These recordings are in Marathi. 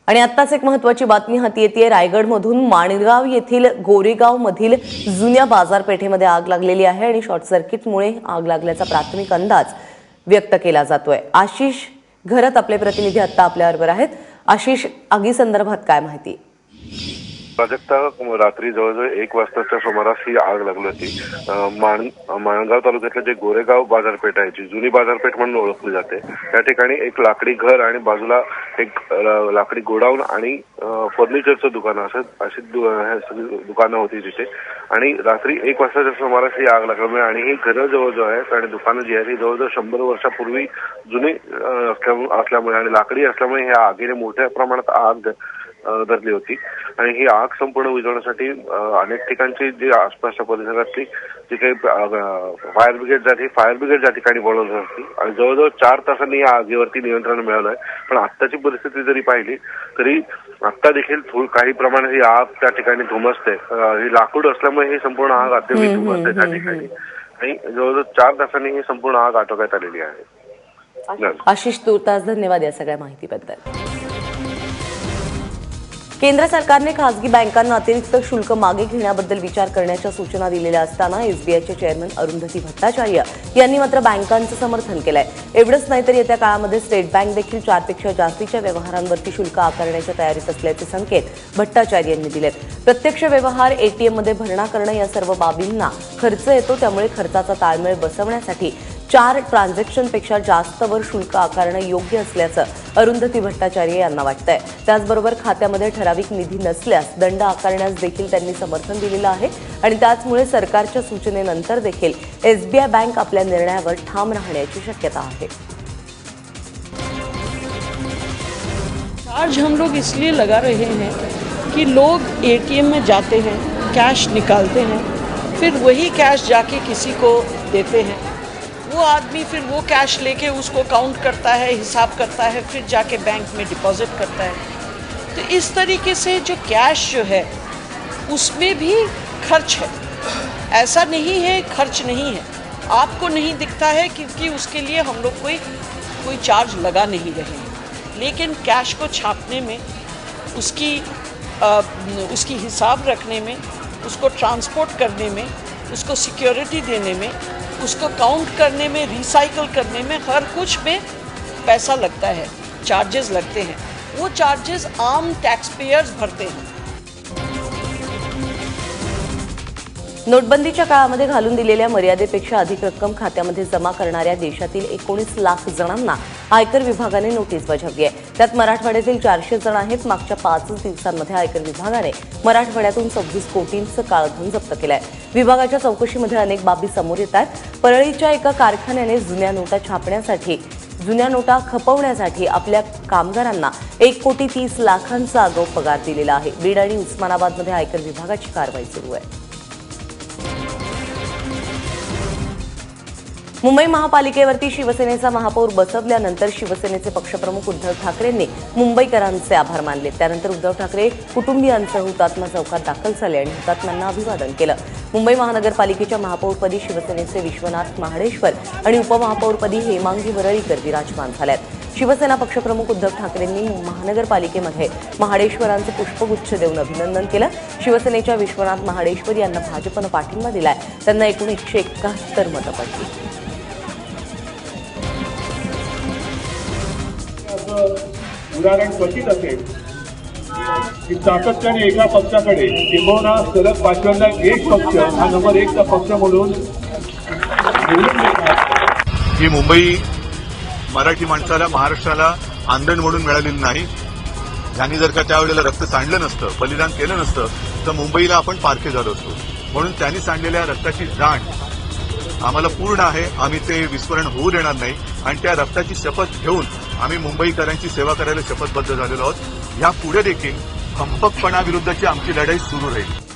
आणि आत्ताच एक महत्त्वाची बातमी हाती येते। रायगडमधून माणगाव येथील गोरेगाव मधील जुन्या बाजारपेठेमध्ये आग लागलेली आहे आणि शॉर्ट सर्किटमुळे आग लागल्याचा प्राथमिक अंदाज व्यक्त केला जातोय। आशिष घरत आपले प्रतिनिधी आता आपल्याबरोबर आहेत। आशिष, आगी संदर्भात काय माहिती? प्राजक्ता, रात्री जवळजवळ 1 वाजताच्या सुमारास ही आग लागली होती। माणगाव तालुक्यातले जे गोरेगाव बाजारपेठ आहे, जी जुनी बाजारपेठ म्हणून ओळखली जाते, त्या ठिकाणी एक लाकडी घर आणि बाजूला एक लाकडी गोडाऊन आणि फर्निचरचं दुकान अशी दुकानं होती तिथे। आणि रात्री 1 वाजताच्या सुमारास ही आग लागल्यामुळे आणि ही घरं जवळजवळ आहेत आणि दुकानं जी आहेत ही जवळजवळ 100 वर्षापूर्वी जुनी असल्यामुळे आणि लाकडी असल्यामुळे ह्या आगीने मोठ्या प्रमाणात आग धरली होती। आणि ही आग संपूर्ण विझवण्यासाठी अनेक ठिकाणची जी आसपासच्या परिसरातली जी काही फायर ब्रिगेड ज्या ठिकाणी बोलवली होती आणि जवळजवळ 4 तासांनी या आगीवरती नियंत्रण मिळालं आहे। पण आत्ताची परिस्थिती जरी पाहिली तरी आत्ता देखील काही प्रमाणात ही आग त्या ठिकाणी धुमसते। ही लाकूड असल्यामुळे ही संपूर्ण आग अत्यंत धुमसते त्या ठिकाणी आणि जवळजवळ 4 तासांनी ही संपूर्ण आग आटोक्यात आलेली आहे। आशिष, तुर्तास धन्यवाद या सगळ्या माहितीबद्दल। केंद्र सरकारने खासगी बँकांना अतिरिक्त शुल्क मागे घेण्याबद्दल विचार करण्याच्या सूचना दिलेल्या असताना एसबीआयचे चेअरमन अरुंधती भट्टाचार्य यांनी मात्र बँकांचं समर्थन केलंय। एवढंच नाही तर येत्या काळामध्ये स्टेट बँक देखील 4 पेक्षा जास्तीच्या व्यवहारांवरती शुल्क आकारण्याच्या तयारीत असल्याचे संकेत भट्टाचार्य यांनी दिलेत। प्रत्यक्ष व्यवहार, एटीएम मध्ये भरणा करणं या सर्व बाबींना खर्च येतो, त्यामुळे खर्चाचा ताळमेळ बसवण्यासाठी 4 ट्रान्झॅक्शनपेक्षा जास्तवर शुल्क आकारणं योग्य असल्याचं अरुंधती भट्टाचार्य यांना वाटतंय। त्याचबरोबर खात्यामध्ये ठराविक निधी नसल्यास दंड आकारण्यास देखील त्यांनी समर्थन दिलेलं आहे आणि त्याचमुळे सरकारच्या सूचनेनंतर देखील एसबीआय बँक आपल्या निर्णयावर ठाम राहण्याची शक्यता आहे। चार्ज हम लोग इसलिए लगा रहे हैं कि लोग एटीएम में जाते हैं, कैश निकालते हैं, फिर वही कैश जाके किसी को देते हैं। वो आदमी फिर वो कैश लेके उसको काउंट करता है, हिसाब करता है, फिर जाके बैंक में डिपॉजिट करता है। तो इस तरीके से जो कैश जो है उसमें भी खर्च है। ऐसा नहीं है खर्च नहीं है, आपको नहीं दिखता है क्योंकि उसके लिए हम लोग कोई चार्ज लगा नहीं रहे हैं। लेकिन कैश को छापने में, उसकी हिसाब रखने में, उसको ट्रांसपोर्ट करने में, उसको सिक्योरिटी देने में, उसको काउंट करने में, रिसाइकल करने में, हर कुछ में पैसा लगता है, चार्जेस लगते हैं। वो चार्जेस आम टैक्स पेयर्स भरते हैं। नोटबंदीच्या काळामध्ये घालून दिलेल्या मर्यादेपेक्षा अधिक रक्कम खात्यामध्ये जमा करणाऱ्या देशातील 19 लाख जणांना आयकर विभागाने नोटीस बजावली आहे। त्यात मराठवाड्यातील 400 जण आहेत। मागच्या 5 दिवसांमध्ये आयकर विभागाने मराठवाड्यातून 26 कोटींचं काळधन जप्त केलंय। विभागाच्या चौकशीमध्ये अनेक बाबी समोर येत आहेत। परळीच्या एका कारखान्याने जुन्या नोटा खपवण्यासाठी आपल्या कामगारांना 1,30 लाखांचा आगाऊ पगार दिलेला आहे। बीड आणि उस्मानाबादमध्ये आयकर विभागाची कारवाई सुरू आहे। मुंबई महापालिकेवरती शिवसेनेचा महापौर बसवल्यानंतर शिवसेनेचे पक्षप्रमुख उद्धव ठाकरेंनी मुंबईकरांचे आभार मानले। त्यानंतर उद्धव ठाकरे कुटुंबियांसह हुतात्मा चौकात दाखल झाले आणि हुतात्म्यांना अभिवादन केलं। मुंबई महानगरपालिकेच्या महापौरपदी शिवसेनेचे विश्वनाथ महाडेश्वर आणि उपमहापौरपदी हेमांगी वरळीकर विराजमान झाल्यात। शिवसेना पक्षप्रमुख उद्धव ठाकरेंनी महानगरपालिकेमध्ये महाडेश्वरांचे पुष्पगुच्छ देऊन अभिनंदन केलं। शिवसेनेच्या विश्वनाथ महाडेश्वर यांना भाजपनं पाठिंबा दिलाय। त्यांना एकूण 171 मतं पडली। उदाहरण क्वचित असेल की सातत्याने एका पक्षाकडे किंबहुना सलग 5व्यांदा एक पक्ष हा नंबर 1चा पक्ष म्हणून ही मुंबई मराठी माणसाला, महाराष्ट्राला आंदण म्हणून मिळालेली नाही। त्यांनी जर का त्यावेळेला रक्त सांडलं नसतं, बलिदान केलं नसतं तर मुंबईला आपण पारखे झालो असतो। म्हणून त्यांनी सांडलेल्या रक्ताची जाण आम्हाला पूर्ण आहे। आम्ही ते विस्मरण होऊ देणार नाही आणि त्या रक्ताची शपथ घेऊन आम्ही मुंबईकरांची सेवा करायला शपथबद्ध झालेलो आहोत। या पुढे देखील खंपकपणाविरुद्धची आमची लढाई सुरू राहील।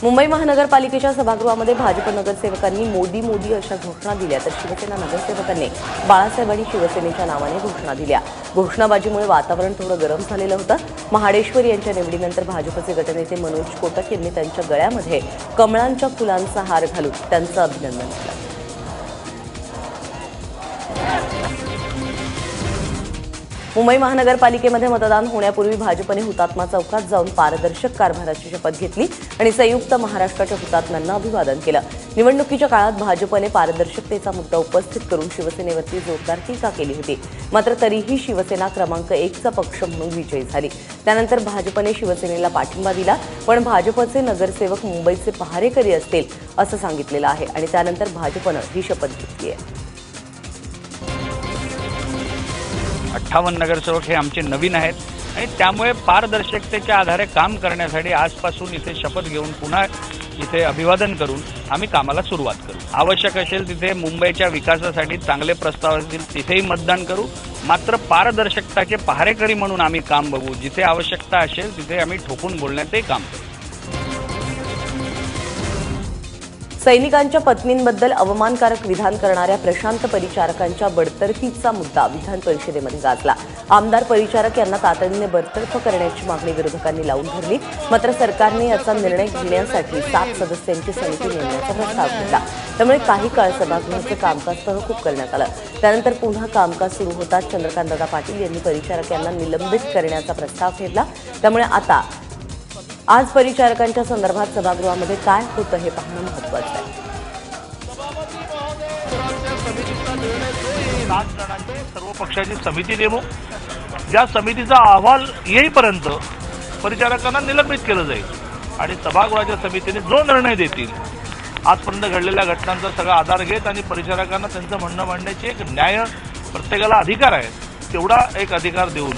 मुंबई महानगरपालिकेच्या सभागृहामध्ये भाजप नगरसेवकांनी मोदी मोदी अशा घोषणा दिल्या, तर शिवसेना नगरसेवकांनी बाळासाहेब आणि शिवसेनेच्या नावाने घोषणा दिल्या। घोषणाबाजीमुळे वातावरण थोडं गरम झालेलं होतं। महाडेश्वर यांच्या निवडीनंतर भाजपचे गटनेते मनोज कोटक यांनी त्यांच्या गळ्यामध्ये कमळांच्या फुलांचा हार घालून त्यांचं अभिनंदन केलं। मुंबई महानगरपालिकेमध्ये मतदान होण्यापूर्वी भाजपने हुतात्मा चौकात जाऊन पारदर्शक कारभाराची शपथ घेतली आणि संयुक्त महाराष्ट्राच्या हुतात्म्यांना अभिवादन केलं. निवडणुकीच्या काळात भाजपने पारदर्शकतेचा मुद्दा उपस्थित करून शिवसेनेवरती जोरदार टीका केली होती. मात्र तरीही शिवसेना क्रमांक 1चा पक्ष म्हणून विजयी झाली. त्यानंतर भाजपने शिवसेनेला पाठिंबा दिला, पण भाजपचे नगरसेवक मुंबईचे पहारेकरी असतील असं सांगितलेलं आहे आणि त्यानंतर भाजपनं ही शपथ घेतली आहे. 58 नगरसेवक हे आमचे नवीन आहेत आणि त्यामुळे पारदर्शकतेच्या आधारे काम करण्यासाठी आजपासून इथे शपथ घेऊन पुन्हा इथे अभिवादन करून आम्ही कामाला सुरुवात करू. आवश्यक असेल तिथे मुंबईच्या विकासासाठी चांगले प्रस्ताव असतील तिथेही मतदान करू. मात्र पारदर्शकताचे पहारेकरी म्हणून आम्ही काम बघू. जिथे आवश्यकता असेल तिथे आम्ही ठोकून बोलण्याचंही काम करू. सैनिकांच्या पत्नींबद्दल अवमानकारक विधान करणाऱ्या प्रशांत परिचारकांच्या बडतर्फीचा मुद्दा विधान परिषदेमध्ये गाजला. आमदार परिचारक यांना तातडीने बडतर्फ करण्याची मागणी विरोधकांनी लावून धरली. मात्र सरकारने याचा निर्णय घेण्यासाठी 7 सदस्यांची समिती नेमण्याचा प्रस्ताव घेतला. त्यामुळे काही काळ सभागृहाचं कामकाज तहकूब करण्यात आलं. त्यानंतर पुन्हा कामकाज सुरू होताच चंद्रकांतदादा पाटील यांनी परिचारक यांना निलंबित करण्याचा प्रस्ताव ठेवला. त्यामुळे आता आज परिचारकांच्या संदर्भात सभागृहामध्ये काय होतं हे पाहणं महत्त्वाचं आहे. 7 जणांची सर्व पक्षाची समिती नेमू. ज्या समितीचा अहवाल येईपर्यंत परिचारकांना निलंबित केलं जाईल आणि सभागृहाच्या समितीने जो निर्णय देतील आजपर्यंत घडलेल्या घटनांचा सगळा आधार घेत आणि परिचारकांना त्यांचं म्हणणं मांडण्याची एक न्याय प्रत्येकाला अधिकार आहे तेवढा एक अधिकार देऊन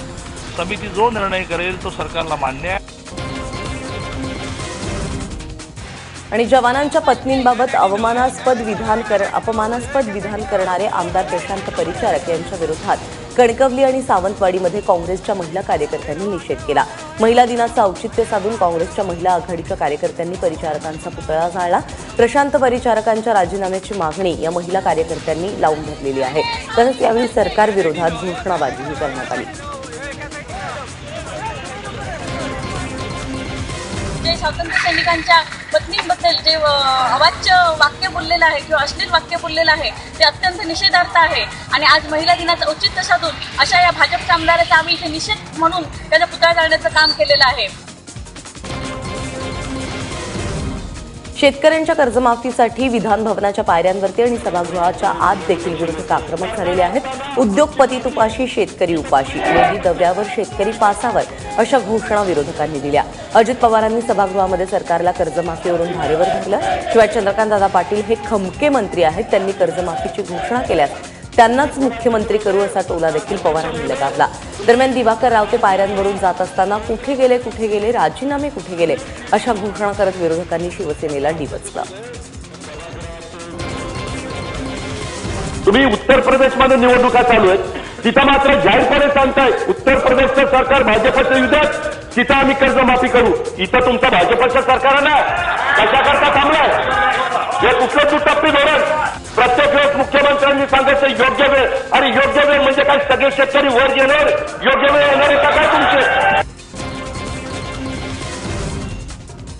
समिती जो निर्णय करेल तो सरकारला मान्य आहे. आणि जवानांच्या पत्नींबाबत अपमानास्पद विधान करणारे आमदार प्रशांत परिचारक यांच्या विरोधात कणकवली आणि सावंतवाडीमध्ये काँग्रेसच्या महिला कार्यकर्त्यांनी निषेध केला. महिला दिनाचं औचित्य साधून काँग्रेसच्या महिला आघाडीच्या कार्यकर्त्यांनी परिचारकांचा पुतळा जाळला. प्रशांत परिचारकांच्या राजीनाम्याची मागणी या महिला कार्यकर्त्यांनी लावून धरलेली आहे. तसंच यावेळी सरकारविरोधात घोषणाबाजीही करण्यात आली. स्वातंत्र्य सैनिकांच्या पत्नींबद्दल जे अवाच्य वाक्य बोललेलं आहे किंवा अश्लील वाक्य बोललेलं आहे ते अत्यंत निषेधार्थ आहे. आणि आज महिला दिनाचं औचित्य साधून अशा या भाजपच्या आमदाराचा आम्ही इथे निषेध म्हणून त्याचा पुतळा जाळण्याचं काम केलेलं आहे. शेतकऱ्यांच्या कर्जमाफीसाठी विधान भवनाच्या पायऱ्यांवरती आणि सभागृहाच्या आत देखील विरोधक आक्रमक झालेले आहेत. उद्योगपती तुपाशी, शेतकरी उपाशी, मोदी दौऱ्यावर शेतकरी पासावर अशा घोषणा विरोधकांनी दिल्या. अजित पवारांनी सभागृहामध्ये सरकारला कर्जमाफीवरून धारेवर धरलं. शिवाय चंद्रकांतदादा पाटील हे खमके मंत्री आहेत. त्यांनी कर्जमाफीची घोषणा केल्यास त्यांनाच मुख्यमंत्री करू असा टोला देखील पवारांनी लगावला. दरम्यान दिवाकर रावते पायऱ्यांवरून जात असताना कुठे गेले, राजीनामे कुठे गेले अशा घोषणा करत विरोधकांनी शिवसेनेला डिवचलं. तुम्ही उत्तर प्रदेशमध्ये निवडणुका चालू आहेत, तिथं मात्र जाहीरपणे सांगताय उत्तर प्रदेशचं सरकार भाजपचं युद्धात, तिथं आम्ही कर्जमाफी करू. इथं तुमचं भाजपचं सरकार ना कशा करता थांबलाय? हे कुठलं दुटप्पी धोरण? प्रत्येक वेळेस मुख्यमंत्र्यांनी सांगायचं योग्य वेळ, आणि योग्य वेळ म्हणजे काय? सगळे शेतकरी वर येणार, योग्य वेळ येणार आहे काय तुमचे?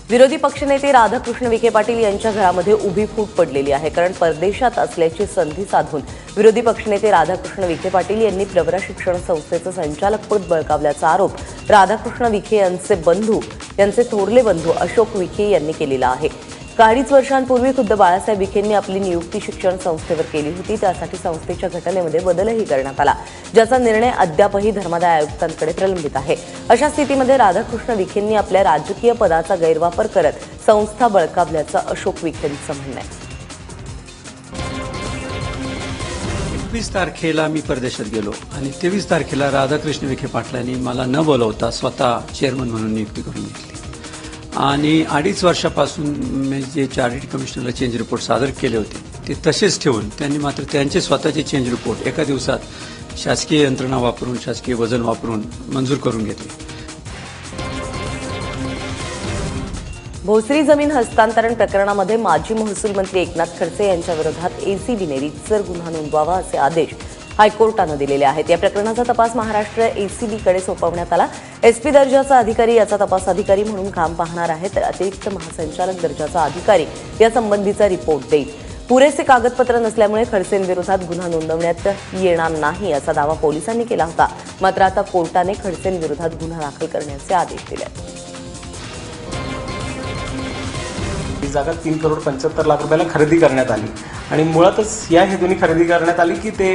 विरोधी पक्षनेते राधाकृष्ण विखे पाटील यांच्या घरामध्ये उभी फूट पडलेली आहे. कारण परदेशात असल्याची संधी साधून विरोधी पक्षनेते राधाकृष्ण विखे पाटील यांनी प्रवरा शिक्षण संस्थेचं संचालकपद बळकावल्याचा आरोप राधाकृष्ण विखे यांचे थोरले बंधू अशोक विखे यांनी केलेला आहे. 2.5 वर्षांपूर्वी खुद्द बाळासाहेब विखेंनी आपली नियुक्ती शिक्षण संस्थेवर केली होती. त्यासाठी संस्थेच्या घटनेमध्ये बदलही करण्यात आला, ज्याचा निर्णय अद्यापही धर्मादाय आयुक्तांकडे प्रलंबित आहे. अशा स्थितीमध्ये राधाकृष्ण विखेंनी आपल्या राजकीय पदाचा गैरवापर करत संस्था बळकावल्याचं अशोक विखेंचं म्हणणं आहे. 21 तारखेला मी परदेशात गेलो आणि 23 तारखेला राधाकृष्ण विखे पाटलांनी मला न बोलवता स्वतः चेअरमन म्हणून नियुक्ती करून घेतली. आणि 2.5 वर्षापासून मी जे चार्टर्ड कमिशनरला चेंज रिपोर्ट सादर केले होते ते तसेच ठेवून त्यांनी मात्र त्यांचे स्वतःचे चेंज रिपोर्ट एका दिवसात शासकीय यंत्रणा वापरून, शासकीय वजन वापरून मंजूर करून घेतले. भोसरी जमीन हस्तांतरण प्रकरणामध्ये माजी महसूल मंत्री एकनाथ खडसे यांच्या विरोधात एसीबीने रीतसर गुन्हा नोंदवावा असे आदेश हायकोर्टानं दिलेले आहेत. या प्रकरणाचा तपास महाराष्ट्र एसीबीकडे सोपवण्यात आला. एसपी दर्जाचा अधिकारी याचा तपास अधिकारी म्हणून काम पाहणार आहे, तर अतिरिक्त महासंचालक दर्जाचा अधिकारी यासंबंधीचा रिपोर्ट देईल. पुरेसे कागदपत्र नसल्यामुळे खडसेंविरोधात गुन्हा नोंदवण्यात येणार नाही असा दावा पोलिसांनी केला होता. मात्र आता कोर्टाने खडसेंविरोधात गुन्हा दाखल करण्याचे आदेश दिले. ही जागा 3,75,00,000 रुपयाला खरेदी करण्यात आली आणि मुळातच या हेतूने खरेदी करण्यात आली की ते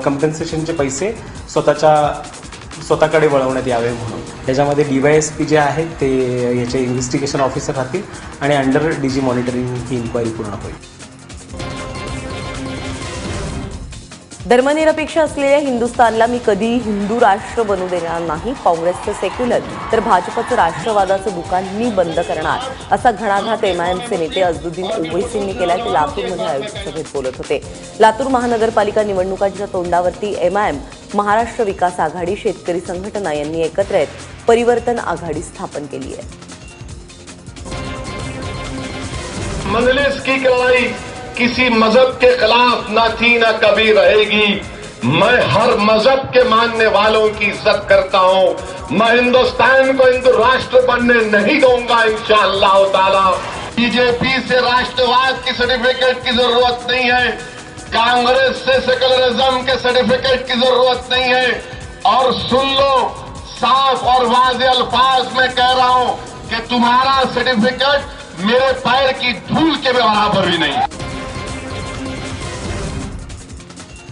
कम्पेन्सेशनचे पैसे स्वतःकडे वळवण्यात यावे म्हणून. त्याच्यामध्ये DYSP जे आहेत ते याचे इन्व्हेस्टिगेशन ऑफिसर राहतील आणि अंडर DG मॉनिटरिंग ही इन्क्वायरी पूर्ण होईल. धर्मनिरपेक्ष असलेल्या हिंदुस्थानला मी कधीही हिंदू राष्ट्र बनू देणार नाही. काँग्रेसचं सेक्युलर तर भाजपचं राष्ट्रवादाचं दुकान मी बंद करणार असा घणाघात MIMचे नेते अझदुद्दीन ओवैसींनी केला. ते लातूरमध्ये आयोजित सभेत बोलत होते. लातूर महानगरपालिका निवडणुकांच्या तोंडावरती MIM, महाराष्ट्र विकास आघाडी, शेतकरी संघटना यांनी एकत्र येत परिवर्तन आघाडी स्थापन केली आहे. मजलिस की लड़ाई किसी मजहब के खिलाफ न थी न कभी रहेगी. मैं हर मजहब के मानने वालों की इज्जत करता हूं. मैं हिंदुस्तान को हिंदू राष्ट्र बनने नहीं दूंगा इंशाअल्लाह ताला. बीजेपी से राष्ट्रवाद की सर्टिफिकेट की जरूरत नहीं है. कांग्रेस से सेकुलरिज्म के सर्टिफिकेट की जरूरत नहीं है. और सुन लो, साफ और वाज़ेह अल्फाज में कह रहा हूं कि तुम्हारा सर्टिफिकेट मेरे पैर की धूल के बराबर भी नहीं.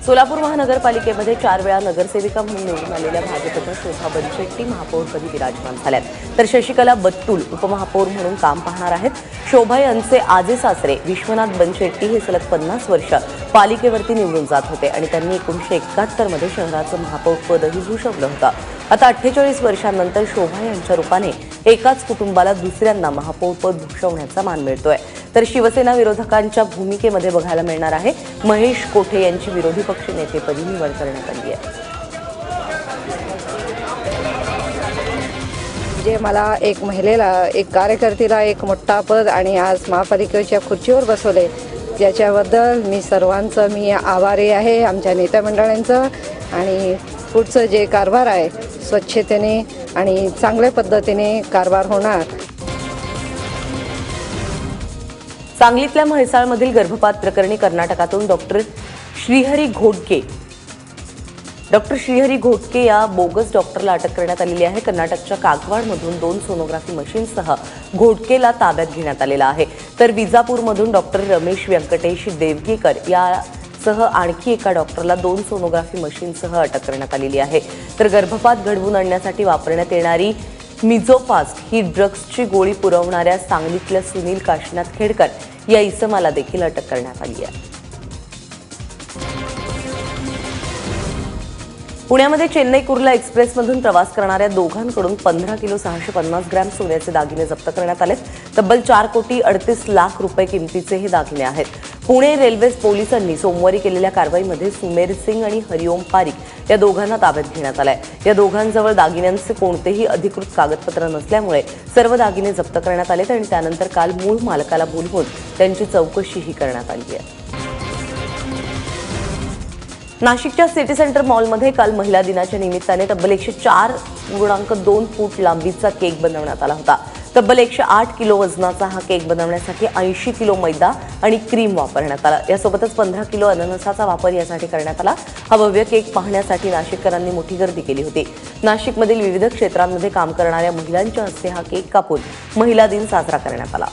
सोलापूर महानगरपालिकेमध्ये 4 वेळा नगरसेविका म्हणून निवडून आलेल्या भाजपच्या शोभा बनशेट्टी महापौरपदी विराजमान झाल्यात. तर शशिकला बत्तूल उपमहापौर म्हणून काम पाहणार आहेत. शोभा यांचे आजे सासरे विश्वनाथ बनशेट्टी हे सलग 50 वर्ष पालिकेवरती निवडून जात होते आणि त्यांनी 1971 मध्ये शहराचं महापौर पदही भूषवलं होतं. आता 48 वर्षांनंतर शोभा यांच्या रूपाने एकाच कुटुंबाला दुसऱ्यांदा महापौर पद भूषवण्याचा मान मिळतोय. तर शिवसेना विरोधकांच्या भूमिकेमध्ये बघायला मिळणार आहे महेश कोठे यांची विरोधी पक्षनेतेपदी निवड करण्यात आली आहे. जे मला एक महिलेला, एक कार्यकर्तीला एक मोठा पद आणि आज महापालिकेच्या खुर्चीवर बसवले, ज्याच्याबद्दल मी सर्वांचं आभारी आहे, आमच्या नेत्या मंडळांचं. आणि पुढचं जे कारभार आहे स्वच्छतेने आणि चांगल्या पद्धतीने कारभार होणार. सांगलीतल्या म्हैसाळमधील गर्भपात प्रकरणी कर्नाटकातून डॉक्टर श्रीहरी घोटके या बोगस डॉक्टरला अटक करण्यात आलेली आहे. कर्नाटकच्या कागवाडमधून 2 सोनोग्राफी मशीनसह घोटकेला ताब्यात घेण्यात आलेला आहे. तर विजापूरमधून डॉक्टर रमेश व्यंकटेश देवगीकर यासह आणखी एका डॉक्टरला 2 सोनोग्राफी मशीनसह अटक करण्यात आलेली आहे. तर गर्भपात घडवून आणण्यासाठी वापरण्यात येणारी मिझोफास्ट ही ड्रग्सची गोळी पुरवणाऱ्या सांगलीतल्या सुनील काशीनाथ खेडकर या इसमाला देखील अटक करण्यात आली आहे. पुण्यामध्ये चेन्नई कुर्ला एक्सप्रेसमधून प्रवास करणाऱ्या दोघांकडून 15 किलो 650 ग्रॅम सोन्याचे दागिने जप्त करण्यात आले. तब्बल 4,38,00,000 रुपये किमतीचे हे दागिने आहेत. पुणे रेल्वे पोलिसांनी सोमवारी केलेल्या कारवाईमध्ये सुमेर सिंग आणि हरिओम पारिक या दोघांना ताब्यात घेण्यात आलंय. या दोघांजवळ दागिन्यांचे कोणतेही अधिकृत कागदपत्र नसल्यामुळे सर्व दागिने जप्त करण्यात आलेत आणि त्यानंतर काल मूळ मालकाला बोलवून त्यांची चौकशीही करण्यात आली आहे. नाशिकच्या सिटी सेंटर मॉलमध्ये काल महिला दिनाच्या निमित्ताने तब्बल 104.2 फूट लांबीचा केक बनवण्यात आला होता. तब्बल 108 किलो वजनाचा हा केक बनवण्यासाठी 80 किलो मैदा आणि क्रीम वापरण्यात आला. यासोबतच 15 किलो अननसाचा वापर यासाठी करण्यात आला. हा भव्य केक पाहण्यासाठी नाशिककरांनी मोठी गर्दी केली होती. नाशिकमधील विविध क्षेत्रांमध्ये काम करणाऱ्या महिलांच्या हस्ते हा केक कापून महिला दिन साजरा करण्यात आला.